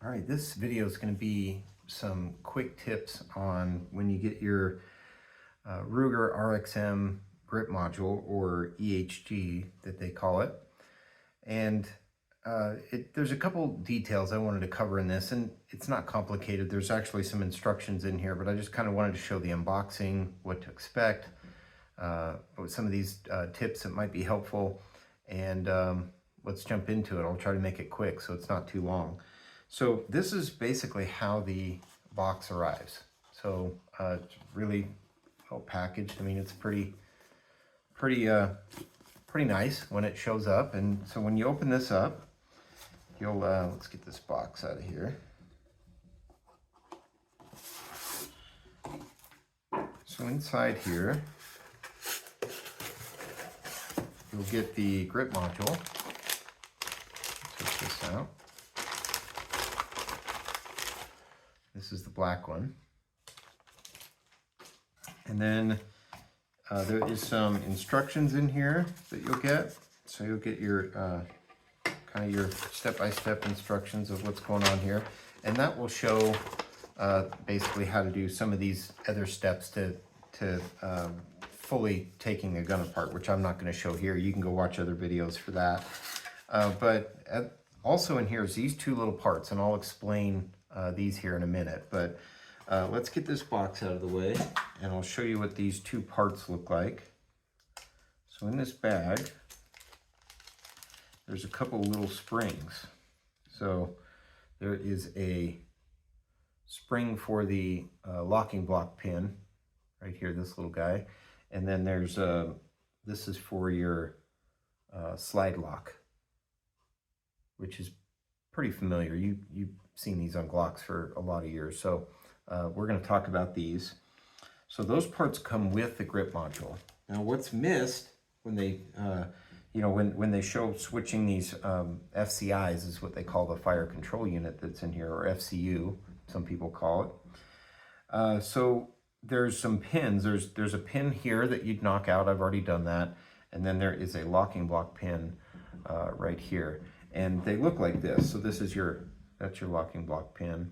All right, this video is going to be some quick tips on when you get your Ruger RXM grip module, or EHG that they call it. And there's a couple details I wanted to cover in this, and it's not complicated. There's actually some instructions in here, but I just kind of wanted to show the unboxing, what to expect, some of these tips that might be helpful, and let's jump into it. I'll try to make it quick so it's not too long. So this is basically how the box arrives. So it's really well packaged. I mean, it's pretty nice when it shows up. And so when you open this up, you'll let's get this box out of here. So inside here, you'll get the grip module. Take this out. This is the black one. And then there is some instructions in here that you'll get. So you'll get your kind of your step-by-step instructions of what's going on here. And that will show basically how to do some of these other steps to fully taking a gun apart, which I'm not going to show here. You can go watch other videos for that. But also in here is these two little parts, and I'll explain these here in a minute. But let's get this box out of the way, and I'll show you what these two parts look like. So in this bag, there's a couple little springs. So there is a spring for the locking block pin right here, this little guy. And then there's this is for your slide lock, which is pretty familiar. You've seen these on Glocks for a lot of years. So we're going to talk about these. So those parts come with the grip module. Now what's missed when they, when they show switching these FCIs, is what they call the fire control unit that's in here, or FCU, some people call it. So there's some pins. There's a pin here that you'd knock out. I've already done that. And then there is a locking block pin right here. And they look like this. So this is that's your locking block pin.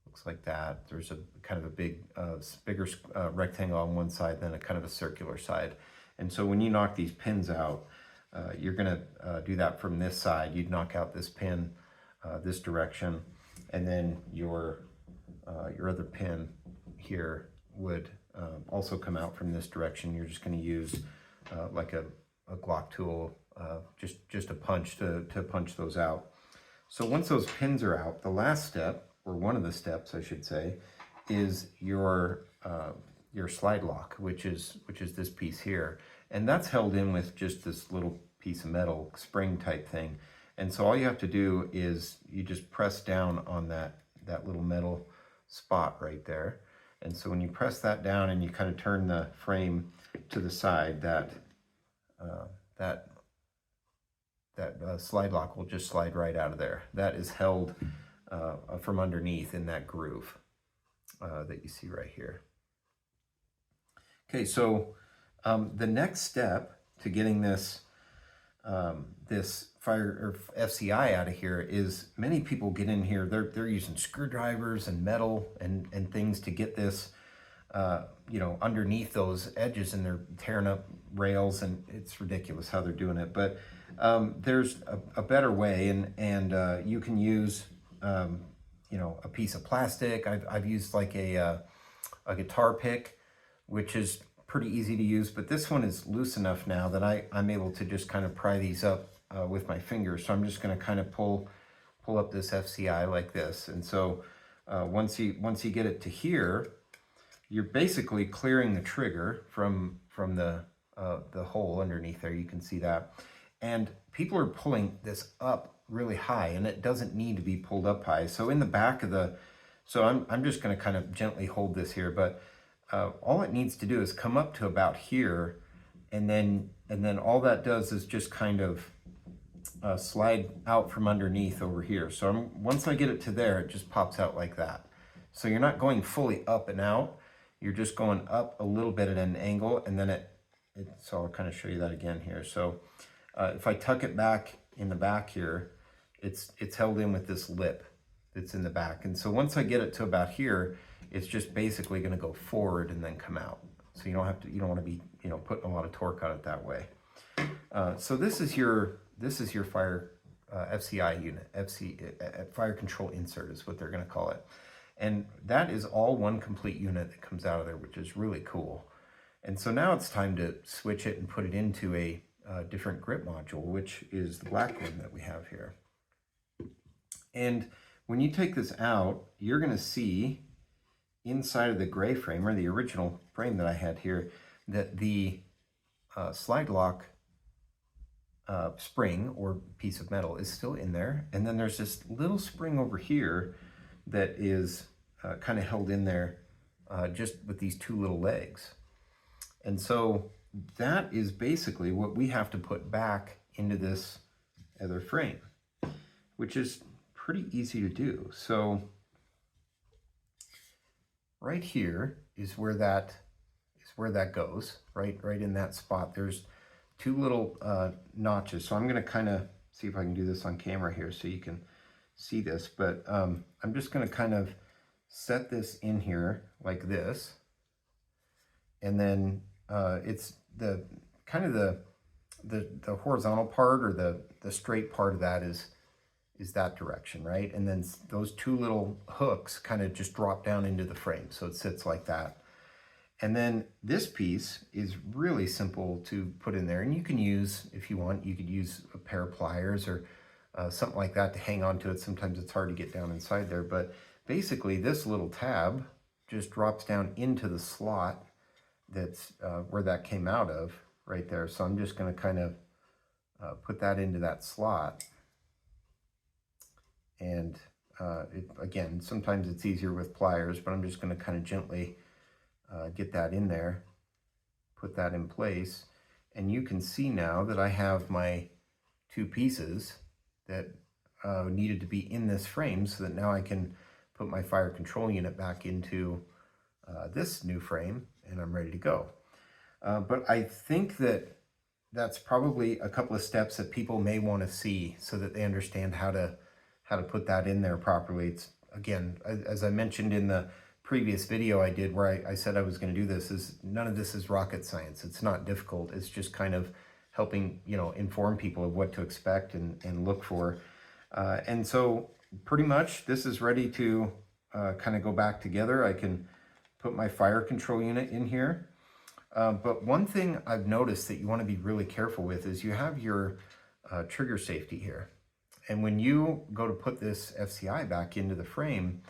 Looks like that. There's a kind of a bigger rectangle on one side, then a kind of a circular side. And so when you knock these pins out, you're gonna do that from this side. You'd knock out this pin this direction, and then your other pin here would also come out from this direction. You're just gonna use like a Glock tool, just a punch to punch those out. So once those pins are out, the last step, or one of the steps I should say, is your slide lock, which is this piece here. And that's held in with just this little piece of metal spring type thing. And so all you have to do is you just press down on that little metal spot right there. And so when you press that down and you kind of turn the frame to the side, that slide lock will just slide right out of there. That is held from underneath in that groove that you see right here. Okay, so the next step to getting this fire or FCI out of here is, many people get in here, they're using screwdrivers and metal and things to get this underneath those edges, and they're tearing up rails, and it's ridiculous how they're doing it. But there's a better way, and you can use a piece of plastic. I've used like a guitar pick, which is pretty easy to use, but this one is loose enough now that I'm able to just kind of pry these up with my fingers. So I'm just going to kind of pull up this FCI like this. And so once you get it to here, you're basically clearing the trigger from the hole underneath there. You can see that. And people are pulling this up really high, and it doesn't need to be pulled up high. So in the back of so I'm just going to kind of gently hold this here, but all it needs to do is come up to about here, and then all that does is just kind of slide out from underneath over here. So once I get it to there, it just pops out like that. So you're not going fully up and out. You're just going up a little bit at an angle, and then so I'll kind of show you that again here. So if I tuck it back in the back here, it's held in with this lip. that's in the back. And so once I get it to about here, it's just basically going to go forward and then come out. So you don't have to, you don't want to be, you know, putting a lot of torque on it that way. So this is your fire FCI unit, fire control insert is what they're going to call it. And that is all one complete unit that comes out of there, which is really cool. And so now it's time to switch it and put it into a different grip module, which is the black one that we have here. And when you take this out, you're going to see inside of the gray frame, or the original frame that I had here, that the slide lock spring or piece of metal is still in there. And then there's this little spring over here that is kind of held in there just with these two little legs. And so that is basically what we have to put back into this other frame, which is pretty easy to do. So right here is where that goes, right in that spot. There's two little notches. So I'm going to kind of see if I can do this on camera here so you can see this, but I'm just going to kind of set this in here like this, and then it's the kind of the horizontal part, or the straight part of that is that direction, right? And then those two little hooks kind of just drop down into the frame, so it sits like that. And then this piece is really simple to put in there, and you can use, if you want, you could use a pair of pliers or something like that to hang on to it. Sometimes it's hard to get down inside there, but basically this little tab just drops down into the slot that's where that came out of, right there. So I'm just going to kind of put that into that slot. And again, sometimes it's easier with pliers, but I'm just going to kind of gently get that in there, put that in place. And you can see now that I have my two pieces that needed to be in this frame, so that now I can put my fire control unit back into this new frame, and I'm ready to go. But I think that that's probably a couple of steps that people may want to see so that they understand how to put that in there properly. It's, again, as I mentioned in the previous video I did where I said I was going to do this, is none of this is rocket science. It's not difficult. It's just kind of helping, you know, inform people of what to expect and look for. And so pretty much this is ready to kind of go back together. I can put my fire control unit in here. But one thing I've noticed that you want to be really careful with is you have your trigger safety here. And when you go to put this FCI back into the frame,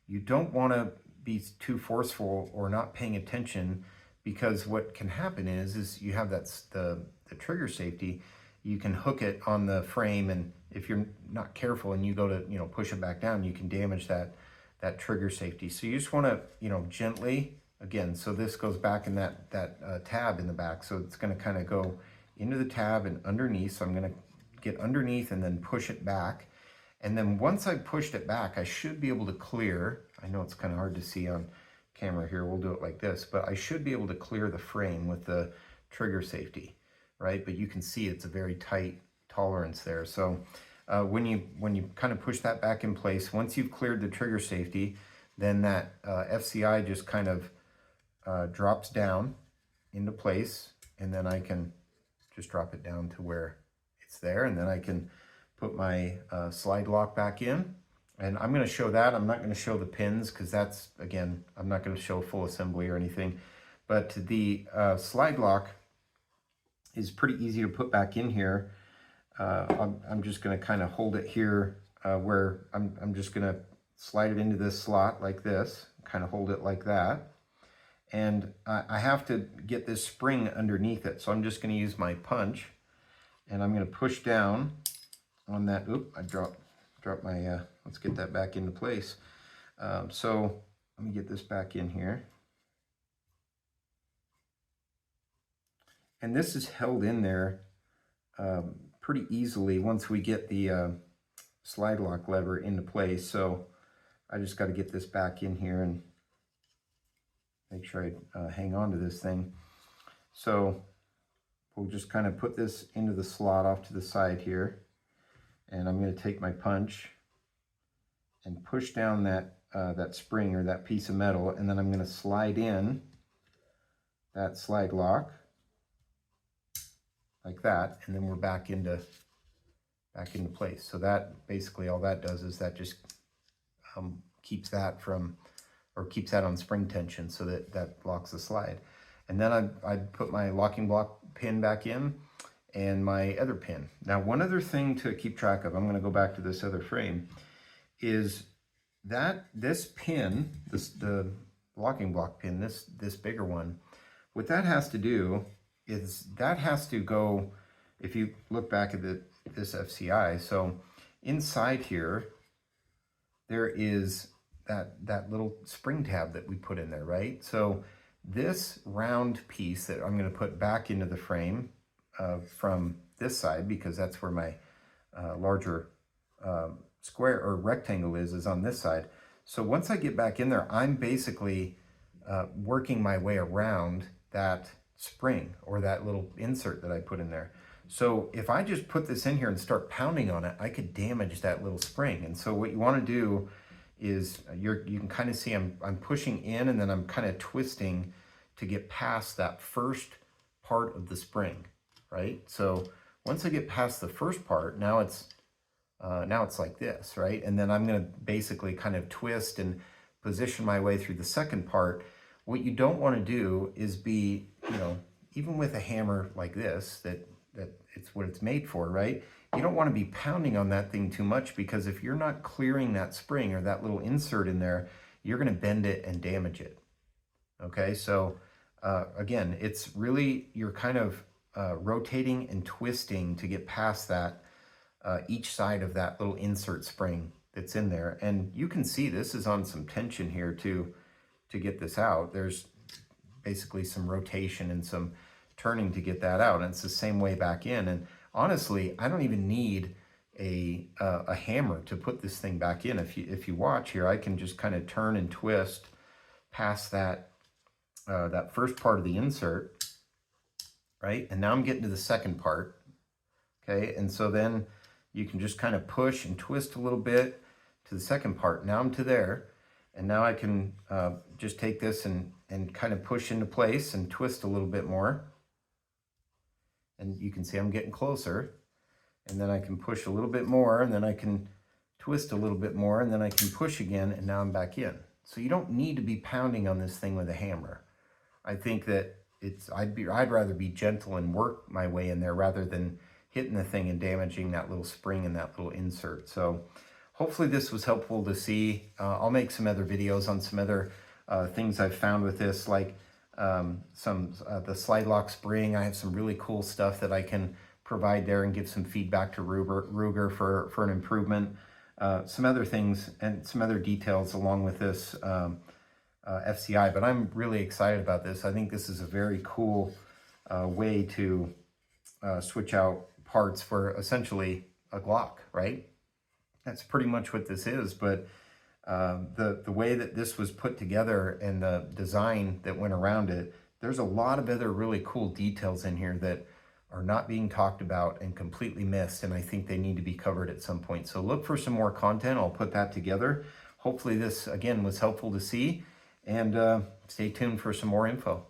you don't want to be too forceful or not paying attention, because what can happen is you have the trigger safety, you can hook it on the frame, and if you're not careful and you go to, you know, push it back down, you can damage that trigger safety. So you just want to, you know, gently, again, so this goes back in that tab in the back, so it's going to kind of go into the tab and underneath. So I'm going to get underneath and then push it back. And then once I've pushed it back, I should be able to clear. I know it's kind of hard to see on camera here. We'll do it like this, but I should be able to clear the frame with the trigger safety, right? But you can see it's a very tight tolerance there. So when you kind of push that back in place, once you've cleared the trigger safety, then that FCI just kind of drops down into place, and then I can just drop it down to where it's there, and then I can put my slide lock back in. And I'm going to show that. I'm not going to show the pins, because that's, again, I'm not going to show full assembly or anything. But the slide lock is pretty easy to put back in here. I'm just going to kind of hold it here where I'm just going to slide it into this slot like this, kind of hold it like that. And I have to get this spring underneath it. So I'm just going to use my punch, and I'm going to push down on that. Oop, I dropped my, let's get that back into place. So let me get this back in here. And this is held in there pretty easily once we get the slide lock lever into place. So I just got to get this back in here and make sure I hang on to this thing. So we'll just kind of put this into the slot off to the side here. And I'm going to take my punch, and push down that, that spring or that piece of metal, and then I'm going to slide in that slide lock like that, and then we're back into place. So that basically all that does is that just keeps that from, or keeps that on spring tension, so that that locks the slide. And then I put my locking block pin back in and my other pin. Now, one other thing to keep track of, I'm going to go back to this other frame, is that this pin, the locking block pin, this bigger one, what that has to do is that has to go, if you look back at this FCI, so inside here, there is that little spring tab that we put in there, right? So this round piece that I'm going to put back into the frame from this side, because that's where my larger square or rectangle is on this side. So once I get back in there, I'm basically working my way around that spring or that little insert that I put in there. So if I just put this in here and start pounding on it, I could damage that little spring. And so what you want to do is you can kind of see I'm pushing in, and then I'm kind of twisting to get past that first part of the spring, right? So once I get past the first part, now it's like this, right? And then I'm going to basically kind of twist and position my way through the second part. What you don't want to do is be, you know, even with a hammer like this, that it's what it's made for, right? You don't want to be pounding on that thing too much, because if you're not clearing that spring or that little insert in there, you're going to bend it and damage it. Okay, so again, it's really, you're kind of rotating and twisting to get past that, each side of that little insert spring that's in there. And you can see this is on some tension here to get this out. There's basically some rotation and some turning to get that out, and it's the same way back in. And honestly, I don't even need a hammer to put this thing back in. If you watch here, I can just kind of turn and twist past that that first part of the insert, right? And now I'm getting to the second part, okay? And so then you can just kind of push and twist a little bit to the second part. Now I'm to there, and now I can just take this and kind of push into place and twist a little bit more. And you can see I'm getting closer, and then I can push a little bit more, and then I can twist a little bit more, and then I can push again, and now I'm back in. So you don't need to be pounding on this thing with a hammer. I think that I'd rather be gentle and work my way in there rather than hitting the thing and damaging that little spring and that little insert. So hopefully this was helpful to see. I'll make some other videos on some other things I've found with this, like the slide lock spring. I have some really cool stuff that I can provide there and give some feedback to Ruger for an improvement. Some other things and some other details along with this FCI, but I'm really excited about this. I think this is a very cool way to switch out parts for essentially a Glock, right? That's pretty much what this is, but the way that this was put together and the design that went around it, there's a lot of other really cool details in here that are not being talked about and completely missed, and I think they need to be covered at some point. So look for some more content. I'll put that together. Hopefully this, again, was helpful to see, and stay tuned for some more info.